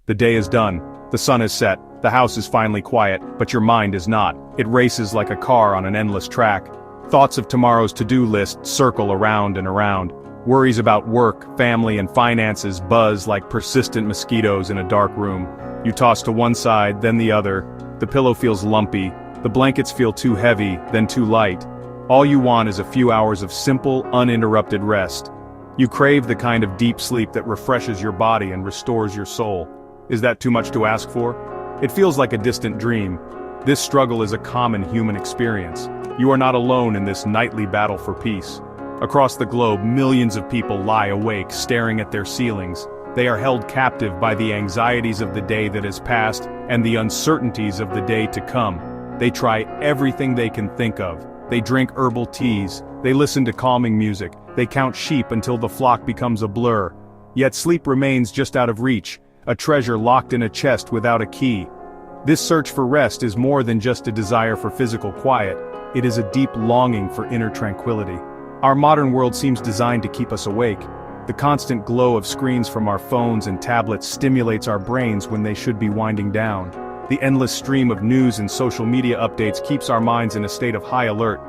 The day is done. The sun is set. The house is finally quiet, but your mind is not. It races like a car on an endless track. Thoughts of tomorrow's to-do list circle around and around. Worries about work, family, and finances buzz like persistent mosquitoes in a dark room. You toss to one side, then the other. The pillow feels lumpy. The blankets feel too heavy, then too light. All you want is a few hours of simple, uninterrupted rest. You crave the kind of deep sleep that refreshes your body and restores your soul. Is that too much to ask for? It feels like a distant dream. This struggle is a common human experience. You are not alone in this nightly battle for peace. Across the globe, millions of people lie awake, staring at their ceilings. They are held captive by the anxieties of the day that has passed and the uncertainties of the day to come. They try everything they can think of. They drink herbal teas. They listen to calming music. They count sheep until the flock becomes a blur. Yet sleep remains just out of reach, a treasure locked in a chest without a key. This search for rest is more than just a desire for physical quiet. It is a deep longing for inner tranquility. Our modern world seems designed to keep us awake. The constant glow of screens from our phones and tablets stimulates our brains when they should be winding down. The endless stream of news and social media updates keeps our minds in a state of high alert.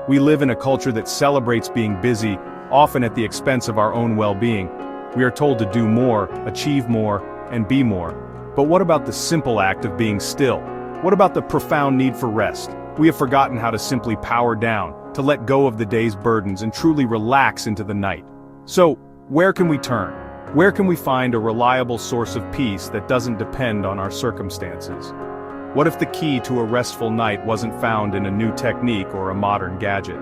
We live in a culture that celebrates being busy, often at the expense of our own well-being. We are told to do more, achieve more, and be more. But what about the simple act of being still? What about the profound need for rest? We have forgotten how to simply power down, to let go of the day's burdens and truly relax into the night. So, where can we turn? Where can we find a reliable source of peace that doesn't depend on our circumstances? What if the key to a restful night wasn't found in a new technique or a modern gadget?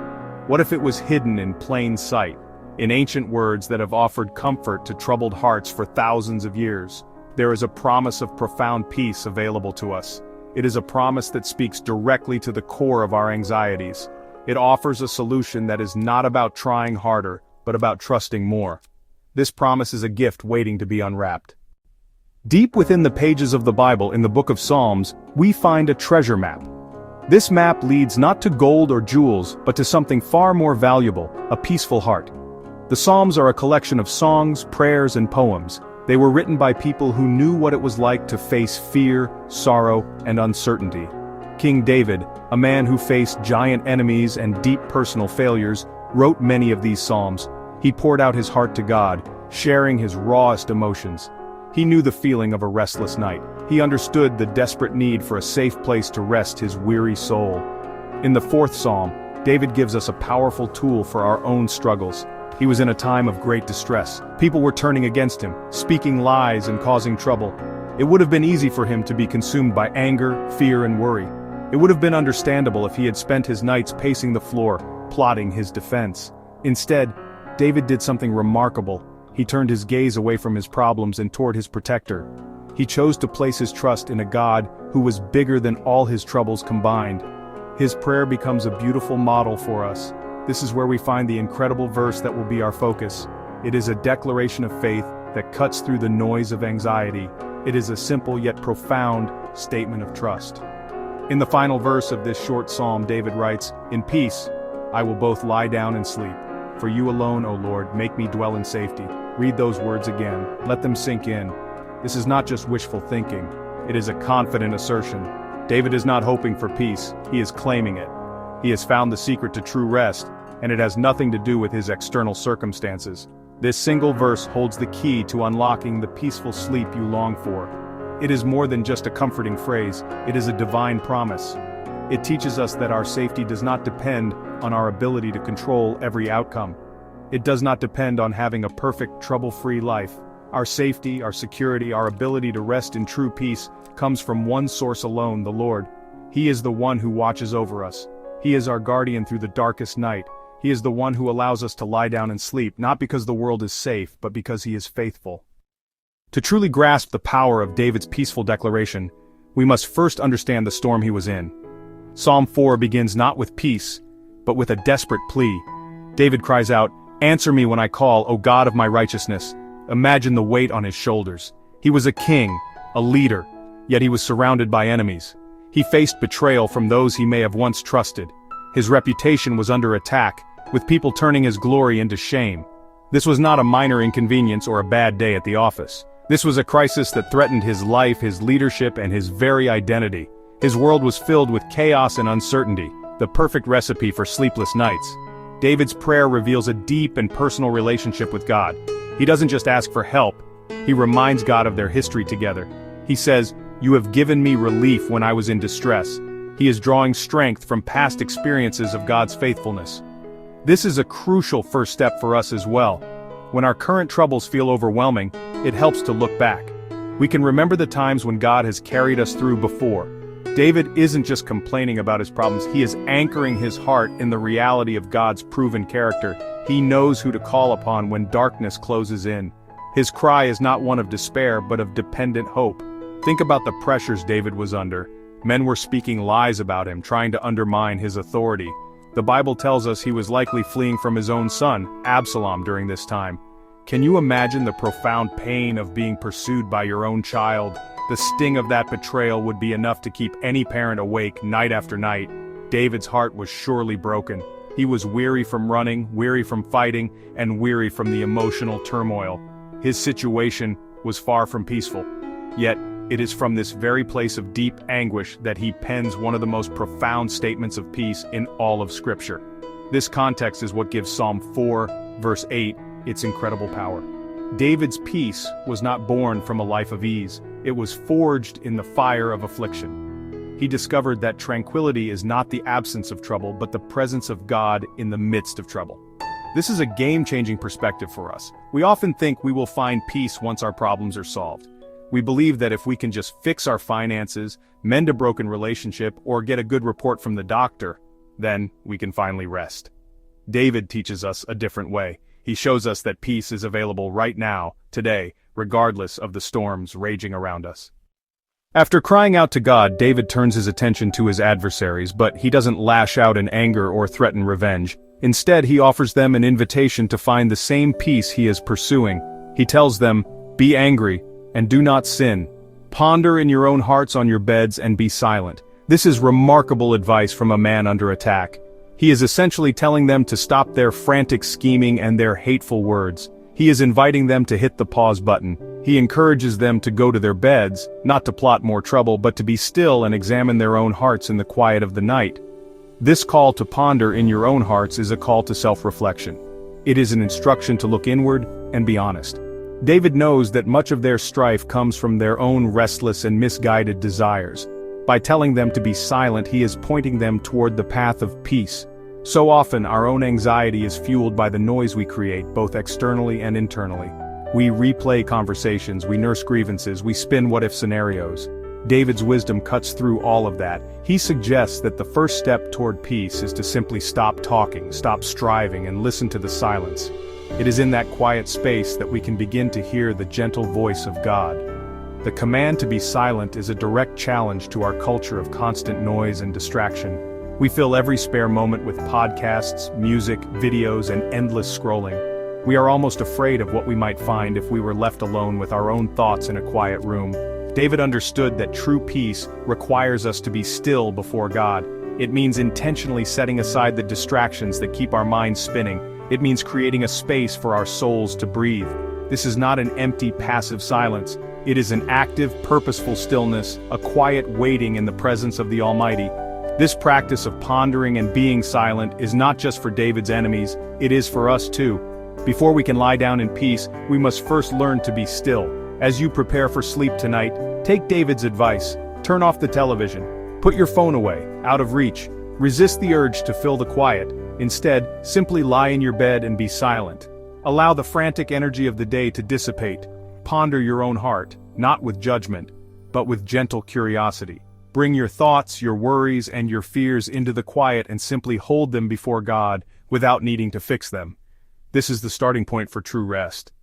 What if it was hidden in plain sight, in ancient words that have offered comfort to troubled hearts for thousands of years? There is a promise of profound peace available to us. It is a promise that speaks directly to the core of our anxieties. It offers a solution that is not about trying harder, but about trusting more. This promise is a gift waiting to be unwrapped. Deep within the pages of the Bible in the book of Psalms, we find a treasure map. This map leads not to gold or jewels, but to something far more valuable, a peaceful heart. The Psalms are a collection of songs, prayers, and poems. They were written by people who knew what it was like to face fear, sorrow, and uncertainty. King David, a man who faced giant enemies and deep personal failures, wrote many of these psalms. He poured out his heart to God, sharing his rawest emotions. He knew the feeling of a restless night. He understood the desperate need for a safe place to rest his weary soul. In the fourth psalm, David gives us a powerful tool for our own struggles. He was in a time of great distress. People were turning against him, speaking lies and causing trouble. It would have been easy for him to be consumed by anger, fear, and worry. It would have been understandable if he had spent his nights pacing the floor, plotting his defense. Instead, David did something remarkable. He turned his gaze away from his problems and toward his protector. He chose to place his trust in a God who was bigger than all his troubles combined. His prayer becomes a beautiful model for us. This is where we find the incredible verse that will be our focus. It is a declaration of faith that cuts through the noise of anxiety. It is a simple yet profound statement of trust. In the final verse of this short psalm, David writes, "In peace, I will both lie down and sleep. For you alone, O Lord, make me dwell in safety." Read those words again. Let them sink in. This is not just wishful thinking. It is a confident assertion. David is not hoping for peace. He is claiming it. He has found the secret to true rest, and it has nothing to do with his external circumstances. This single verse holds the key to unlocking the peaceful sleep you long for. It is more than just a comforting phrase, it is a divine promise. It teaches us that our safety does not depend on our ability to control every outcome. It does not depend on having a perfect, trouble-free life. Our safety, our security, our ability to rest in true peace comes from one source alone, the Lord. He is the one who watches over us. He is our guardian through the darkest night. He is the one who allows us to lie down and sleep, not because the world is safe, but because he is faithful. To truly grasp the power of David's peaceful declaration, we must first understand the storm he was in. Psalm 4 begins not with peace, but with a desperate plea. David cries out, "Answer me when I call, O God of my righteousness." Imagine the weight on his shoulders. He was a king, a leader, yet he was surrounded by enemies. He faced betrayal from those he may have once trusted. His reputation was under attack, with people turning his glory into shame. This was not a minor inconvenience or a bad day at the office. This was a crisis that threatened his life, his leadership, and his very identity. His world was filled with chaos and uncertainty, the perfect recipe for sleepless nights. David's prayer reveals a deep and personal relationship with God. He doesn't just ask for help, he reminds God of their history together. He says, "You have given me relief when I was in distress." He is drawing strength from past experiences of God's faithfulness. This is a crucial first step for us as well. When our current troubles feel overwhelming, it helps to look back. We can remember the times when God has carried us through before. David isn't just complaining about his problems, he is anchoring his heart in the reality of God's proven character. He knows who to call upon when darkness closes in. His cry is not one of despair but of dependent hope. Think about the pressures David was under. Men were speaking lies about him, trying to undermine his authority. The Bible tells us he was likely fleeing from his own son, Absalom, during this time. Can you imagine the profound pain of being pursued by your own child? The sting of that betrayal would be enough to keep any parent awake night after night. David's heart was surely broken. He was weary from running, weary from fighting, and weary from the emotional turmoil. His situation was far from peaceful. Yet, it is from this very place of deep anguish that he pens one of the most profound statements of peace in all of Scripture. This context is what gives Psalm 4, verse 8, its incredible power. David's peace was not born from a life of ease, it was forged in the fire of affliction. He discovered that tranquility is not the absence of trouble, but the presence of God in the midst of trouble. This is a game-changing perspective for us. We often think we will find peace once our problems are solved. We believe that if we can just fix our finances, mend a broken relationship, or get a good report from the doctor, then we can finally rest. David teaches us a different way. He shows us that peace is available right now, today, regardless of the storms raging around us. After crying out to God, David turns his attention to his adversaries, but he doesn't lash out in anger or threaten revenge. Instead, he offers them an invitation to find the same peace he is pursuing. He tells them, "Be angry, and do not sin. Ponder in your own hearts on your beds and be silent." This is remarkable advice from a man under attack. He is essentially telling them to stop their frantic scheming and their hateful words. He is inviting them to hit the pause button. He encourages them to go to their beds, not to plot more trouble but to be still and examine their own hearts in the quiet of the night. This call to ponder in your own hearts is a call to self-reflection. It is an instruction to look inward and be honest. David knows that much of their strife comes from their own restless and misguided desires. By telling them to be silent, he is pointing them toward the path of peace. So often, our own anxiety is fueled by the noise we create, both externally and internally. We replay conversations, we nurse grievances, we spin what-if scenarios. David's wisdom cuts through all of that. He suggests that the first step toward peace is to simply stop talking, stop striving, and listen to the silence. It is in that quiet space that we can begin to hear the gentle voice of God. The command to be silent is a direct challenge to our culture of constant noise and distraction. We fill every spare moment with podcasts, music, videos, and endless scrolling. We are almost afraid of what we might find if we were left alone with our own thoughts in a quiet room. David understood that true peace requires us to be still before God. It means intentionally setting aside the distractions that keep our minds spinning. It means creating a space for our souls to breathe. This is not an empty, passive silence. It is an active, purposeful stillness, a quiet waiting in the presence of the Almighty. This practice of pondering and being silent is not just for David's enemies, it is for us too. Before we can lie down in peace, we must first learn to be still. As you prepare for sleep tonight, take David's advice. Turn off the television. Put your phone away, out of reach. Resist the urge to fill the quiet. Instead, simply lie in your bed and be silent. Allow the frantic energy of the day to dissipate. Ponder your own heart, not with judgment, but with gentle curiosity. Bring your thoughts, your worries, and your fears into the quiet and simply hold them before God without needing to fix them. This is the starting point for true rest.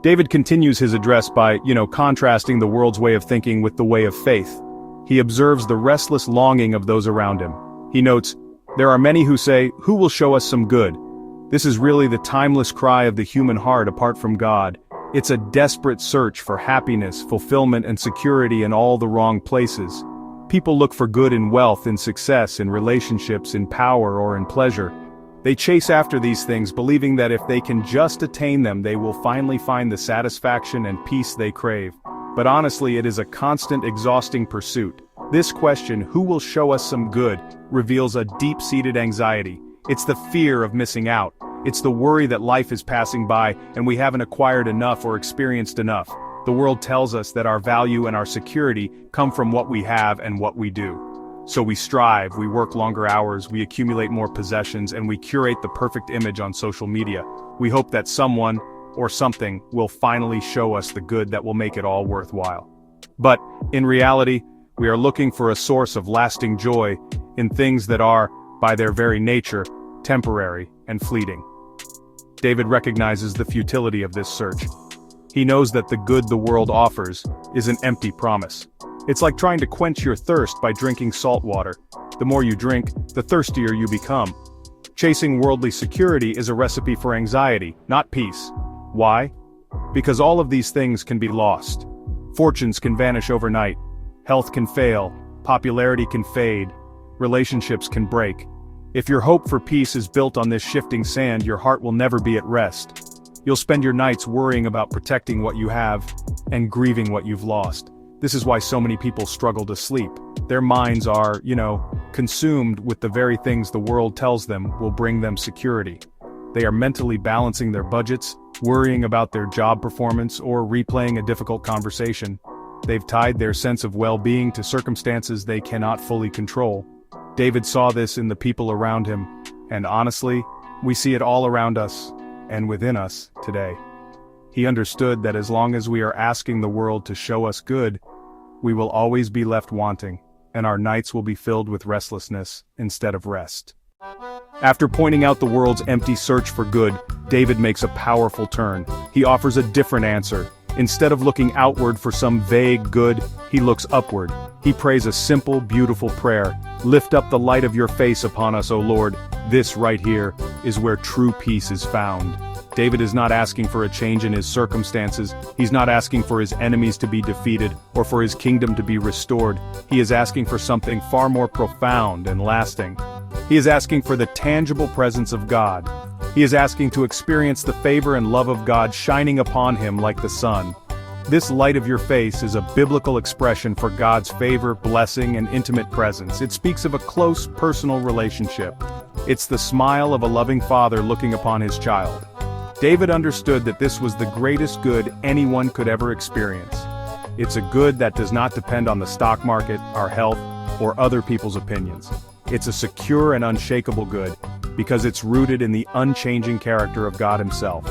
David continues his address by, contrasting the world's way of thinking with the way of faith. He observes the restless longing of those around him. He notes, "There are many who say, 'Who will show us some good?' This is really the timeless cry of the human heart apart from God. It's a desperate search for happiness, fulfillment, and security in all the wrong places. People look for good in wealth, in success, in relationships, in power, or in pleasure. They chase after these things, believing that if they can just attain them, they will finally find the satisfaction and peace they crave. But honestly, it is a constant, exhausting pursuit. This question, who will show us some good, reveals a deep-seated anxiety. It's the fear of missing out. It's the worry that life is passing by and we haven't acquired enough or experienced enough. The world tells us that our value and our security come from what we have and what we do. So we strive, we work longer hours, we accumulate more possessions, and we curate the perfect image on social media. We hope that someone, or something, will finally show us the good that will make it all worthwhile. But, in reality, we are looking for a source of lasting joy in things that are, by their very nature, temporary and fleeting. David recognizes the futility of this search. He knows that the good the world offers is an empty promise. It's like trying to quench your thirst by drinking salt water. The more you drink, the thirstier you become. Chasing worldly security is a recipe for anxiety, not peace. Why? Because all of these things can be lost. Fortunes can vanish overnight. Health can fail. Popularity can fade. Relationships can break. If your hope for peace is built on this shifting sand, your heart will never be at rest. You'll spend your nights worrying about protecting what you have and grieving what you've lost. This is why so many people struggle to sleep. Their minds are, consumed with the very things the world tells them will bring them security. They are mentally balancing their budgets, worrying about their job performance, or replaying a difficult conversation. They've tied their sense of well-being to circumstances they cannot fully control. David saw this in the people around him, and honestly, we see it all around us and within us today. He understood that as long as we are asking the world to show us good, we will always be left wanting, and our nights will be filled with restlessness instead of rest. After pointing out the world's empty search for good, David makes a powerful turn. He offers a different answer. Instead of looking outward for some vague good, he looks upward. He prays a simple, beautiful prayer. Lift up the light of your face upon us, O Lord. This right here is where true peace is found. David is not asking for a change in his circumstances. He's not asking for his enemies to be defeated or for his kingdom to be restored. He is asking for something far more profound and lasting. He is asking for the tangible presence of God. He is asking to experience the favor and love of God shining upon him like the sun. This light of your face is a biblical expression for God's favor, blessing, and intimate presence. It speaks of a close, personal relationship. It's the smile of a loving father looking upon his child. David understood that this was the greatest good anyone could ever experience. It's a good that does not depend on the stock market, our health, or other people's opinions. It's a secure and unshakable good, because it's rooted in the unchanging character of God himself.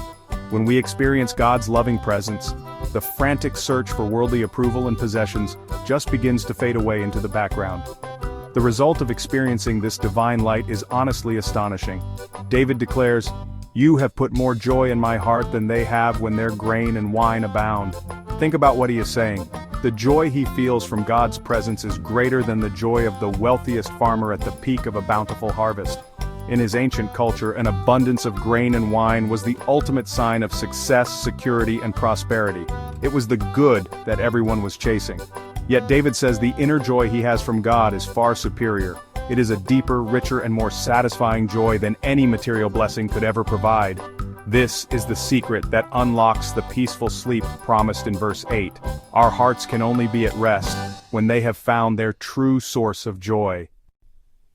When we experience God's loving presence, the frantic search for worldly approval and possessions just begins to fade away into the background. The result of experiencing this divine light is honestly astonishing. David declares, "You have put more joy in my heart than they have when their grain and wine abound." Think about what he is saying. The joy he feels from God's presence is greater than the joy of the wealthiest farmer at the peak of a bountiful harvest. In his ancient culture, an abundance of grain and wine was the ultimate sign of success, security, and prosperity. It was the good that everyone was chasing. Yet David says the inner joy he has from God is far superior. It is a deeper, richer, and more satisfying joy than any material blessing could ever provide. This is the secret that unlocks the peaceful sleep promised in verse 8. Our hearts can only be at rest when they have found their true source of joy.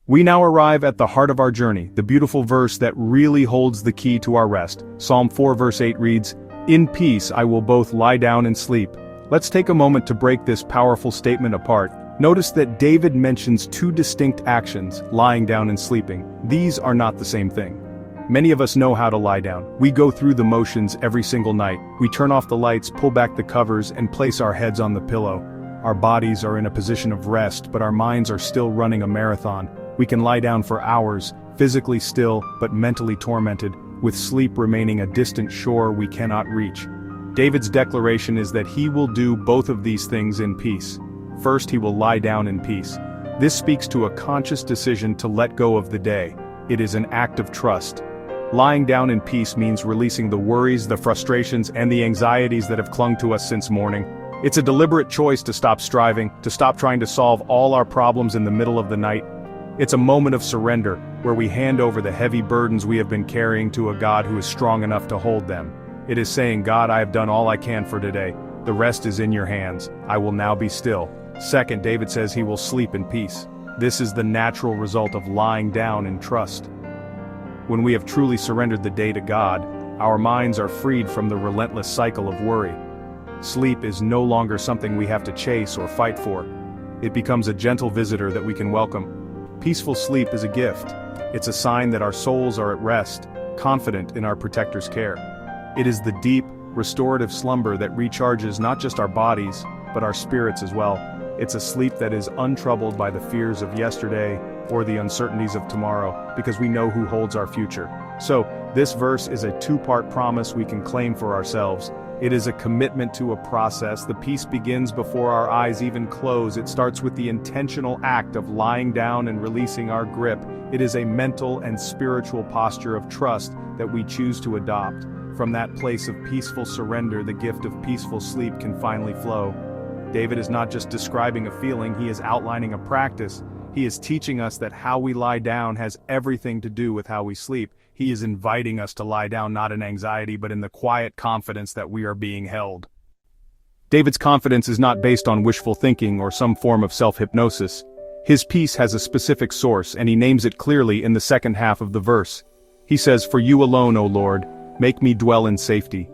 We now arrive at the heart of our journey, the beautiful verse that really holds the key to our rest. Psalm 4 verse 8 reads, "In peace I will both lie down and sleep." Let's take a moment to break this powerful statement apart. Notice that David mentions two distinct actions, lying down and sleeping. These are not the same thing. Many of us know how to lie down. We go through the motions every single night. We turn off the lights, pull back the covers, and place our heads on the pillow. Our bodies are in a position of rest, but our minds are still running a marathon. We can lie down for hours, physically still, but mentally tormented, with sleep remaining a distant shore we cannot reach. David's declaration is that he will do both of these things in peace. First, he will lie down in peace. This speaks to a conscious decision to let go of the day. It is an act of trust. Lying down in peace means releasing the worries, the frustrations, and the anxieties that have clung to us since morning. It's a deliberate choice to stop striving, to stop trying to solve all our problems in the middle of the night. It's a moment of surrender, where we hand over the heavy burdens we have been carrying to a God who is strong enough to hold them. It is saying, God, I have done all I can for today. The rest is in your hands. I will now be still. Second, David says he will sleep in peace. This is the natural result of lying down in trust. When we have truly surrendered the day to God, our minds are freed from the relentless cycle of worry. Sleep is no longer something we have to chase or fight for. It becomes a gentle visitor that we can welcome. Peaceful sleep is a gift. It's a sign that our souls are at rest, confident in our protector's care. It is the deep, restorative slumber that recharges not just our bodies, but our spirits as well. It's a sleep that is untroubled by the fears of yesterday or the uncertainties of tomorrow, because we know who holds our future. So, this verse is a two-part promise we can claim for ourselves. It is a commitment to a process. The peace begins before our eyes even close. It starts with the intentional act of lying down and releasing our grip. It is a mental and spiritual posture of trust that we choose to adopt. From that place of peaceful surrender, the gift of peaceful sleep can finally flow. David is not just describing a feeling, he is outlining a practice. He is teaching us that how we lie down has everything to do with how we sleep. He is inviting us to lie down not in anxiety but in the quiet confidence that we are being held. David's confidence is not based on wishful thinking or some form of self-hypnosis. His peace has a specific source, and he names it clearly in the second half of the verse. He says, "For you alone, O Lord, make me dwell in safety."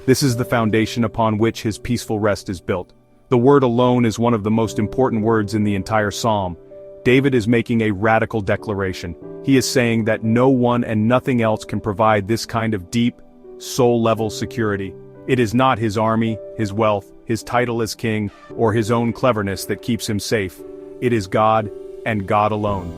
This is the foundation upon which his peaceful rest is built. The word alone is one of the most important words in the entire psalm. David is making a radical declaration. He is saying that no one and nothing else can provide this kind of deep, soul-level security. It is not his army, his wealth, his title as king, or his own cleverness that keeps him safe. It is God, and God alone.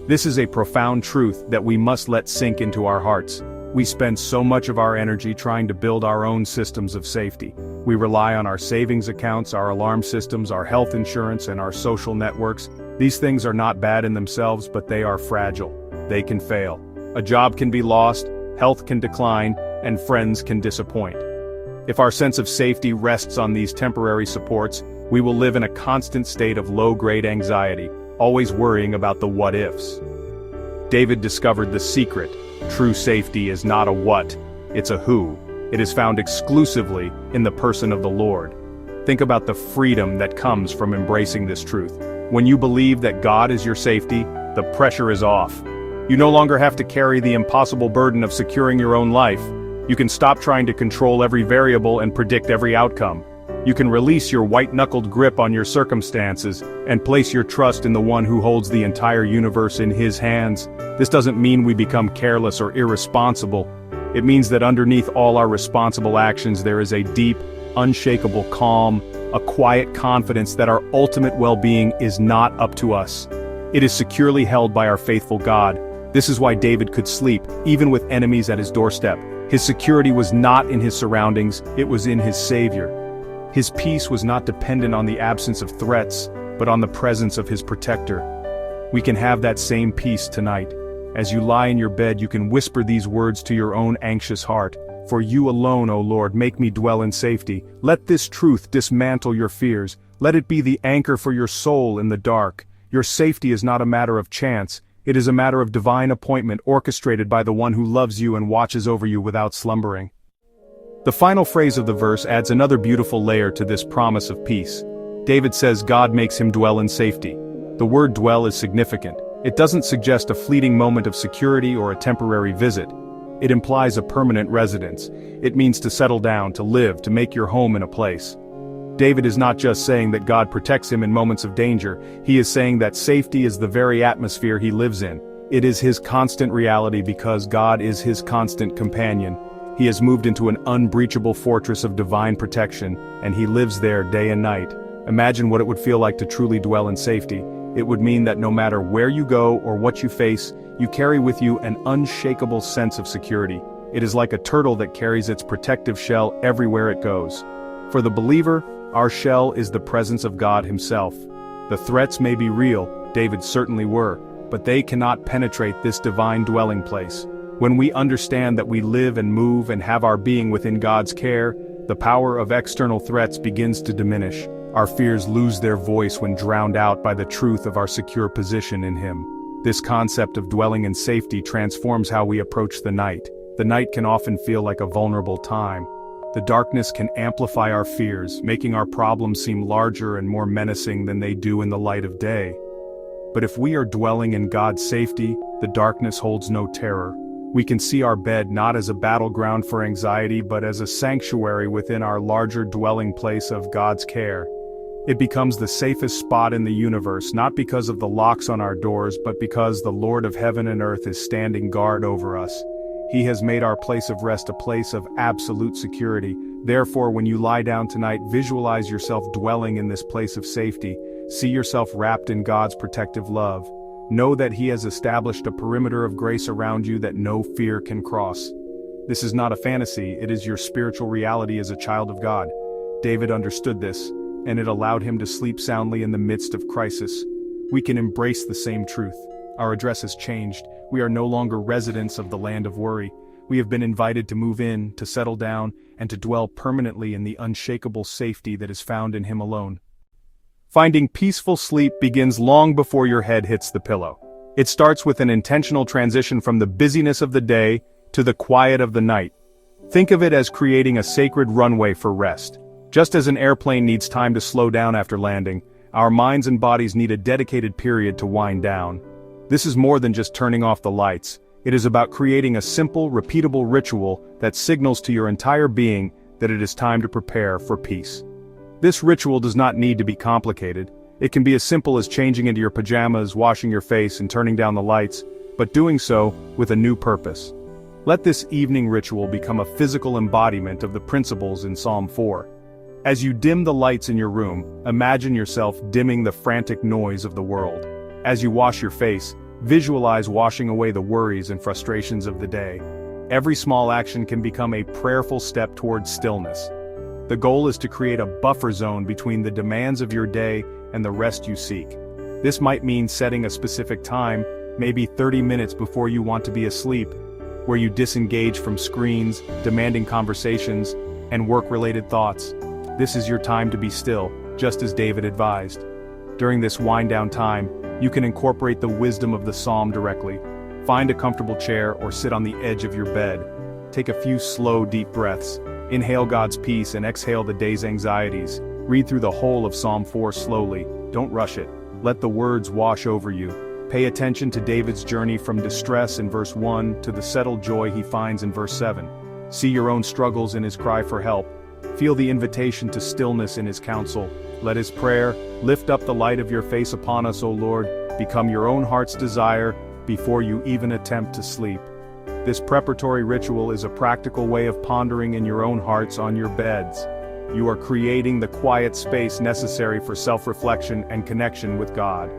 This is a profound truth that we must let sink into our hearts. We spend so much of our energy trying to build our own systems of safety. We rely on our savings accounts, our alarm systems, our health insurance, and our social networks. These things are not bad in themselves, but they are fragile. They can fail. A job can be lost, health can decline, and friends can disappoint. If our sense of safety rests on these temporary supports, we will live in a constant state of low-grade anxiety, always worrying about the what-ifs. David discovered the secret. True safety is not a what, it's a who. It is found exclusively in the person of the Lord. Think about the freedom that comes from embracing this truth. When you believe that God is your safety, the pressure is off. You no longer have to carry the impossible burden of securing your own life. You can stop trying to control every variable and predict every outcome. You can release your white-knuckled grip on your circumstances and place your trust in the one who holds the entire universe in his hands. This doesn't mean we become careless or irresponsible. It means that underneath all our responsible actions there is a deep, unshakable calm, a quiet confidence that our ultimate well-being is not up to us. It is securely held by our faithful God. This is why David could sleep, even with enemies at his doorstep. His security was not in his surroundings, it was in his Savior. His peace was not dependent on the absence of threats, but on the presence of his protector. We can have that same peace tonight. As you lie in your bed, you can whisper these words to your own anxious heart. For you alone, O Lord, make me dwell in safety. Let this truth dismantle your fears. Let it be the anchor for your soul in the dark. Your safety is not a matter of chance. It is a matter of divine appointment orchestrated by the one who loves you and watches over you without slumbering. The final phrase of the verse adds another beautiful layer to this promise of peace. David says God makes him dwell in safety. The word dwell is significant. It doesn't suggest a fleeting moment of security or a temporary visit. It implies a permanent residence. It means to settle down, to live, to make your home in a place. David is not just saying that God protects him in moments of danger, he is saying that safety is the very atmosphere he lives in. It is his constant reality because God is his constant companion. He has moved into an unbreachable fortress of divine protection, and he lives there day and night. Imagine what it would feel like to truly dwell in safety. It would mean that no matter where you go or what you face, you carry with you an unshakable sense of security. It is like a turtle that carries its protective shell everywhere it goes. For the believer, our shell is the presence of God himself. The threats may be real, David certainly were, but they cannot penetrate this divine dwelling place. When we understand that we live and move and have our being within God's care, the power of external threats begins to diminish. Our fears lose their voice when drowned out by the truth of our secure position in Him. This concept of dwelling in safety transforms how we approach the night. The night can often feel like a vulnerable time. The darkness can amplify our fears, making our problems seem larger and more menacing than they do in the light of day. But if we are dwelling in God's safety, the darkness holds no terror. We can see our bed not as a battleground for anxiety but as a sanctuary within our larger dwelling place of God's care. It becomes the safest spot in the universe, not because of the locks on our doors but because the Lord of heaven and earth is standing guard over us. He has made our place of rest a place of absolute security. Therefore, when you lie down tonight, visualize yourself dwelling in this place of safety. See yourself wrapped in God's protective love. Know that He has established a perimeter of grace around you that no fear can cross. This is not a fantasy, it is your spiritual reality as a child of God. David understood this, and it allowed him to sleep soundly in the midst of crisis. We can embrace the same truth. Our address has changed. We are no longer residents of the land of worry. We have been invited to move in, to settle down, and to dwell permanently in the unshakable safety that is found in Him alone. Finding peaceful sleep begins long before your head hits the pillow. It starts with an intentional transition from the busyness of the day to the quiet of the night. Think of it as creating a sacred runway for rest. Just as an airplane needs time to slow down after landing, our minds and bodies need a dedicated period to wind down. This is more than just turning off the lights. It is about creating a simple, repeatable ritual that signals to your entire being that it is time to prepare for peace. This ritual does not need to be complicated. It can be as simple as changing into your pajamas, washing your face, and turning down the lights, but doing so with a new purpose. Let this evening ritual become a physical embodiment of the principles in Psalm 4. As you dim the lights in your room, imagine yourself dimming the frantic noise of the world. As you wash your face, visualize washing away the worries and frustrations of the day. Every small action can become a prayerful step towards stillness. The goal is to create a buffer zone between the demands of your day and the rest you seek. This might mean setting a specific time, maybe 30 minutes before you want to be asleep, where you disengage from screens, demanding conversations, and work-related thoughts. This is your time to be still, just as David advised. During this wind-down time, you can incorporate the wisdom of the psalm directly. Find a comfortable chair or sit on the edge of your bed. Take a few slow, deep breaths. Inhale God's peace and exhale the day's anxieties. Read through the whole of Psalm 4 slowly. Don't rush it. Let the words wash over you. Pay attention to David's journey from distress in verse 1 to the settled joy he finds in verse 7. See your own struggles in his cry for help. Feel the invitation to stillness in his counsel. Let his prayer, "Lift up the light of your face upon us, O Lord," become your own heart's desire before you even attempt to sleep. This preparatory ritual is a practical way of pondering in your own hearts on your beds. You are creating the quiet space necessary for self-reflection and connection with God.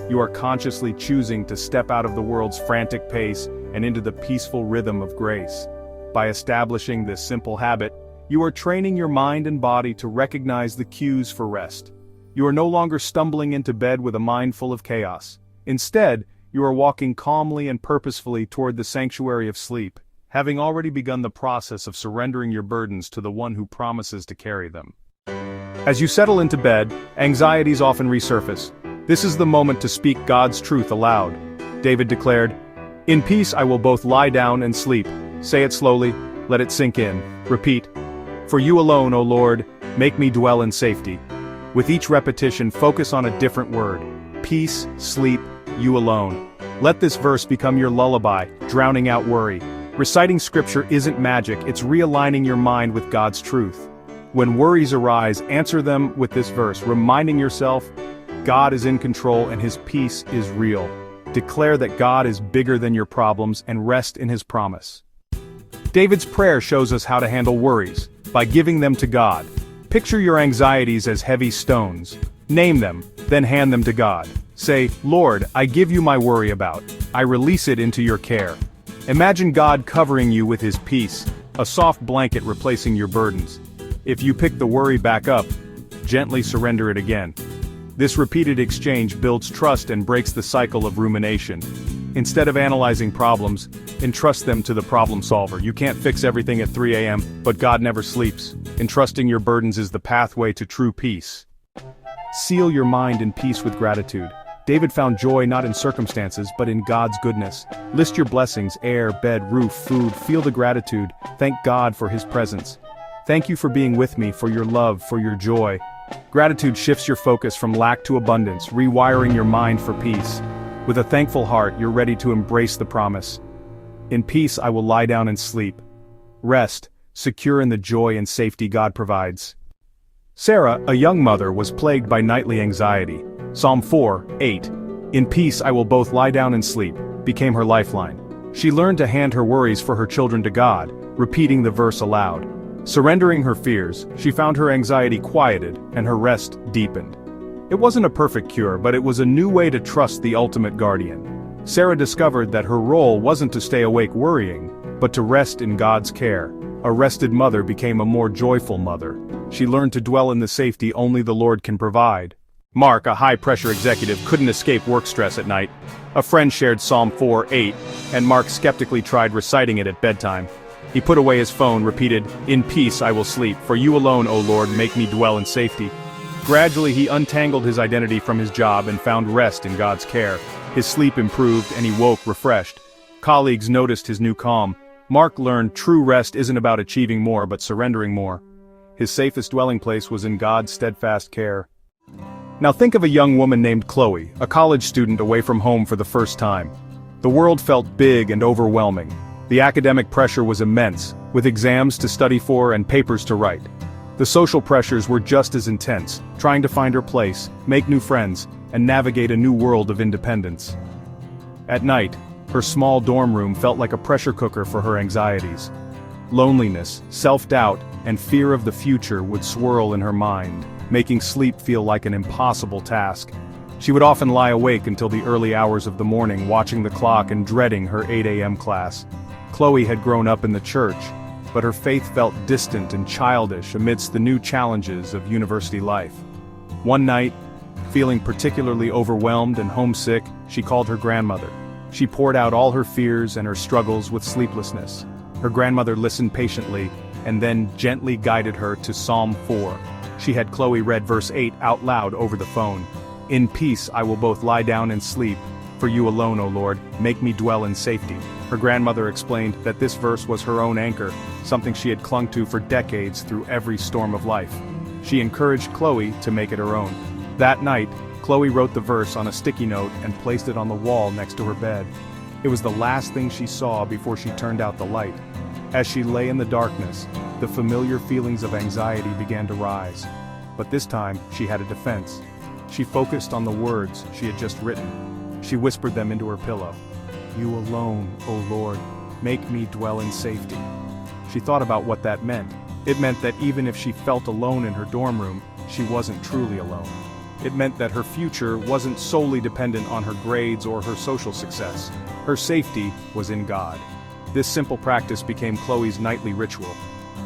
You are consciously choosing to step out of the world's frantic pace and into the peaceful rhythm of grace. By establishing this simple habit, you are training your mind and body to recognize the cues for rest. You are no longer stumbling into bed with a mind full of chaos. Instead, you are walking calmly and purposefully toward the sanctuary of sleep, having already begun the process of surrendering your burdens to the one who promises to carry them. As you settle into bed, anxieties often resurface. This is the moment to speak God's truth aloud. David declared, "In peace I will both lie down and sleep." Say it slowly, let it sink in. Repeat, "For you alone, O Lord, make me dwell in safety." With each repetition, focus on a different word. Peace, sleep, you alone. Let this verse become your lullaby, drowning out worry. Reciting scripture isn't magic, it's realigning your mind with God's truth. When worries arise, answer them with this verse, reminding yourself, God is in control and His peace is real. Declare that God is bigger than your problems and rest in His promise. David's prayer shows us how to handle worries, by giving them to God. Picture your anxieties as heavy stones. Name them, then hand them to God. Say, "Lord, I give you my worry about. I release it into your care." Imagine God covering you with His peace, a soft blanket replacing your burdens. If you pick the worry back up, gently surrender it again. This repeated exchange builds trust and breaks the cycle of rumination. Instead of analyzing problems, entrust them to the problem solver. You can't fix everything at 3 a.m., but God never sleeps. Entrusting your burdens is the pathway to true peace. Seal your mind in peace with gratitude. David found joy not in circumstances but in God's goodness. List your blessings: air, bed, roof, food. Feel the gratitude. Thank God for His presence. Thank you for being with me, for your love, for your joy. Gratitude shifts your focus from lack to abundance, rewiring your mind for peace. With a thankful heart, you're ready to embrace the promise. In peace I will lie down and sleep. Rest, secure in the joy and safety God provides. Sarah, a young mother, was plagued by nightly anxiety. Psalm 4:8. In peace I will both lie down and sleep, became her lifeline. She learned to hand her worries for her children to God, repeating the verse aloud. Surrendering her fears, she found her anxiety quieted and her rest deepened. It wasn't a perfect cure, but it was a new way to trust the ultimate guardian. Sarah discovered that her role wasn't to stay awake worrying, but to rest in God's care. A rested mother became a more joyful mother. She learned to dwell in the safety only the Lord can provide. Mark, a high-pressure executive, couldn't escape work stress at night. A friend shared Psalm 4:8, and Mark skeptically tried reciting it at bedtime. He put away his phone, repeated, "In peace I will sleep, for you alone, O Lord, make me dwell in safety." Gradually he untangled his identity from his job and found rest in God's care. His sleep improved and he woke refreshed. Colleagues noticed his new calm. Mark learned true rest isn't about achieving more but surrendering more. His safest dwelling place was in God's steadfast care. Now think of a young woman named Chloe, a college student away from home for the first time. The world felt big and overwhelming. The academic pressure was immense, with exams to study for and papers to write. The social pressures were just as intense, trying to find her place, make new friends, and navigate a new world of independence. At night, her small dorm room felt like a pressure cooker for her anxieties. Loneliness, self-doubt, and fear of the future would swirl in her mind, making sleep feel like an impossible task. She would often lie awake until the early hours of the morning, watching the clock and dreading her 8 a.m. class. Chloe had grown up in the church, but her faith felt distant and childish amidst the new challenges of university life. One night, feeling particularly overwhelmed and homesick, she called her grandmother. She poured out all her fears and her struggles with sleeplessness. Her grandmother listened patiently, and then gently guided her to Psalm 4. She had Chloe read verse 8 out loud over the phone. "In peace I will both lie down and sleep, for you alone, O Lord, make me dwell in safety." Her grandmother explained that this verse was her own anchor, something she had clung to for decades through every storm of life. She encouraged Chloe to make it her own. That night, Chloe wrote the verse on a sticky note and placed it on the wall next to her bed. It was the last thing she saw before she turned out the light. As she lay in the darkness, the familiar feelings of anxiety began to rise. But this time, she had a defense. She focused on the words she had just written. She whispered them into her pillow. "You alone, O Lord, make me dwell in safety." She thought about what that meant. It meant that even if she felt alone in her dorm room, she wasn't truly alone. It meant that her future wasn't solely dependent on her grades or her social success. Her safety was in God. This simple practice became Chloe's nightly ritual.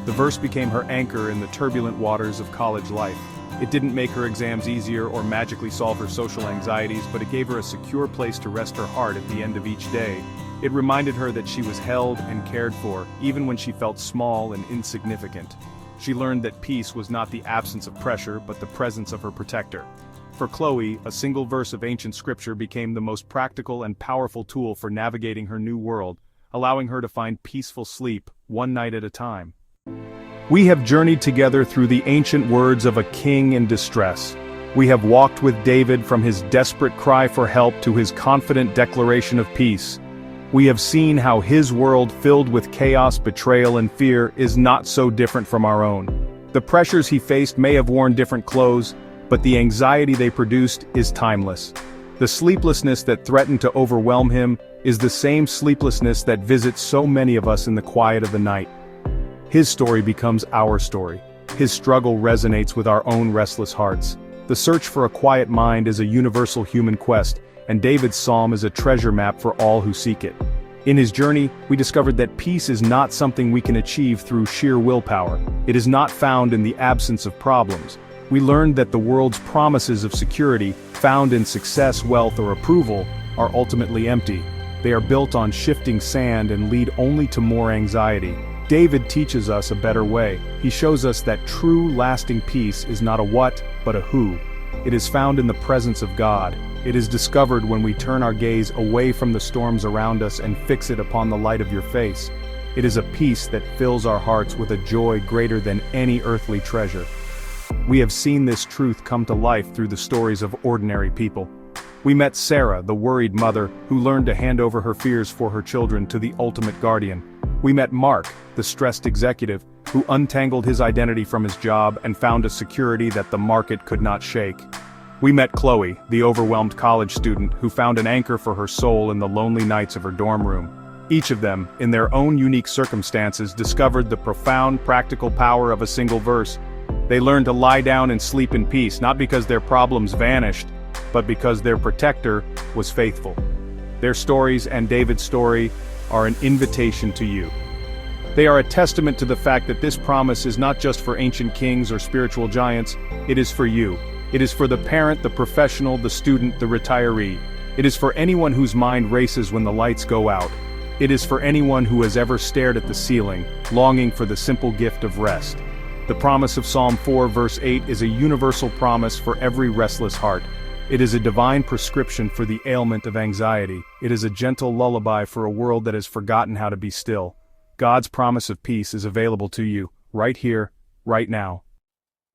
The verse became her anchor in the turbulent waters of college life. It didn't make her exams easier or magically solve her social anxieties, but it gave her a secure place to rest her heart at the end of each day. It reminded her that she was held and cared for, even when she felt small and insignificant. She learned that peace was not the absence of pressure, but the presence of her protector. For Chloe, a single verse of ancient scripture became the most practical and powerful tool for navigating her new world, allowing her to find peaceful sleep, one night at a time. We have journeyed together through the ancient words of a king in distress. We have walked with David from his desperate cry for help to his confident declaration of peace. We have seen how his world, filled with chaos, betrayal, and fear, is not so different from our own. The pressures he faced may have worn different clothes, but the anxiety they produced is timeless. The sleeplessness that threatened to overwhelm him is the same sleeplessness that visits so many of us in the quiet of the night. His story becomes our story. His struggle resonates with our own restless hearts. The search for a quiet mind is a universal human quest, and David's psalm is a treasure map for all who seek it. In his journey, we discovered that peace is not something we can achieve through sheer willpower. It is not found in the absence of problems. We learned that the world's promises of security, found in success, wealth, or approval, are ultimately empty. They are built on shifting sand and lead only to more anxiety. David teaches us a better way. He shows us that true, lasting peace is not a what, but a who. It is found in the presence of God, It is discovered when we turn our gaze away from the storms around us and fix it upon the light of your face. It is a peace that fills our hearts with a joy greater than any earthly treasure. We have seen this truth come to life through the stories of ordinary people. We met Sarah, the worried mother, who learned to hand over her fears for her children to the ultimate guardian. We met Mark, the stressed executive, who untangled his identity from his job and found a security that the market could not shake. We met Chloe, the overwhelmed college student, who found an anchor for her soul in the lonely nights of her dorm room. Each of them, in their own unique circumstances, discovered the profound practical power of a single verse. They learned to lie down and sleep in peace, not because their problems vanished, but because their protector was faithful. Their stories and David's story are an invitation to you. They are a testament to the fact that this promise is not just for ancient kings or spiritual giants, it is for you. It is for the parent, the professional, the student, the retiree. It is for anyone whose mind races when the lights go out. It is for anyone who has ever stared at the ceiling, longing for the simple gift of rest. The promise of Psalm 4 verse 8 is a universal promise for every restless heart. It is a divine prescription for the ailment of anxiety. It is a gentle lullaby for a world that has forgotten how to be still. God's promise of peace is available to you, right here, right now.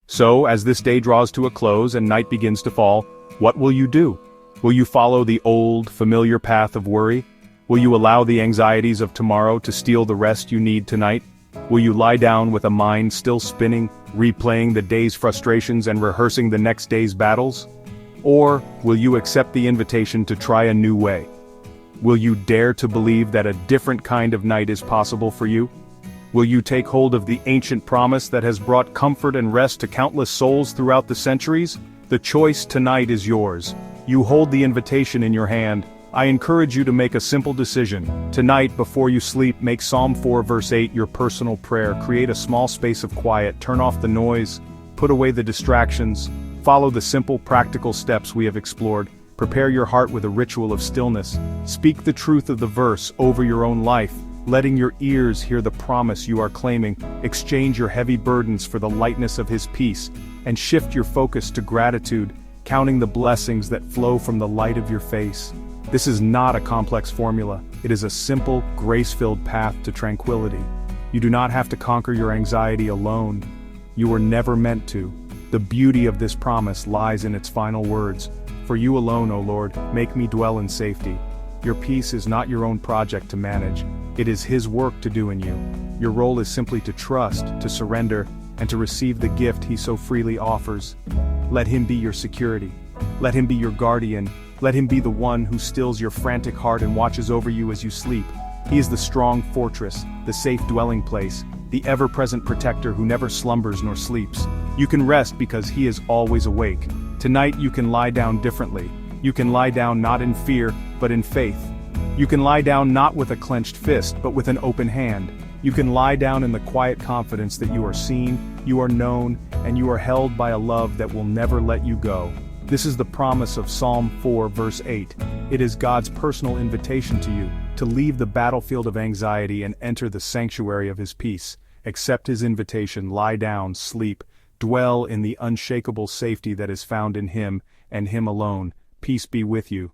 So, as this day draws to a close and night begins to fall, what will you do? Will you follow the old, familiar path of worry? Will you allow the anxieties of tomorrow to steal the rest you need tonight? Will you lie down with a mind still spinning, replaying the day's frustrations and rehearsing the next day's battles? Or will you accept the invitation to try a new way? Will you dare to believe that a different kind of night is possible for you? Will you take hold of the ancient promise that has brought comfort and rest to countless souls throughout the centuries? The choice tonight is yours. You hold the invitation in your hand. I encourage you to make a simple decision. Tonight, before you sleep, make Psalm 4 verse 8 your personal prayer. Create a small space of quiet, turn off the noise, put away the distractions, follow the simple practical steps we have explored. Prepare your heart with a ritual of stillness. Speak the truth of the verse over your own life, letting your ears hear the promise you are claiming. Exchange your heavy burdens for the lightness of His peace, and shift your focus to gratitude, counting the blessings that flow from the light of your face. This is not a complex formula. It is a simple, grace-filled path to tranquility. You do not have to conquer your anxiety alone. You were never meant to. The beauty of this promise lies in its final words. For you alone, O Lord, make me dwell in safety. Your peace is not your own project to manage. It is His work to do in you. Your role is simply to trust, to surrender, and to receive the gift He so freely offers. Let Him be your security. Let Him be your guardian. Let Him be the one who stills your frantic heart and watches over you as you sleep. He is the strong fortress, the safe dwelling place, the ever-present protector who never slumbers nor sleeps. You can rest because He is always awake. Tonight you can lie down differently. You can lie down not in fear, but in faith. You can lie down not with a clenched fist, but with an open hand. You can lie down in the quiet confidence that you are seen, you are known, and you are held by a love that will never let you go. This is the promise of Psalm 4 verse 8. It is God's personal invitation to you, to leave the battlefield of anxiety and enter the sanctuary of His peace. Accept His invitation, lie down, sleep, dwell in the unshakable safety that is found in Him, and Him alone. Peace be with you.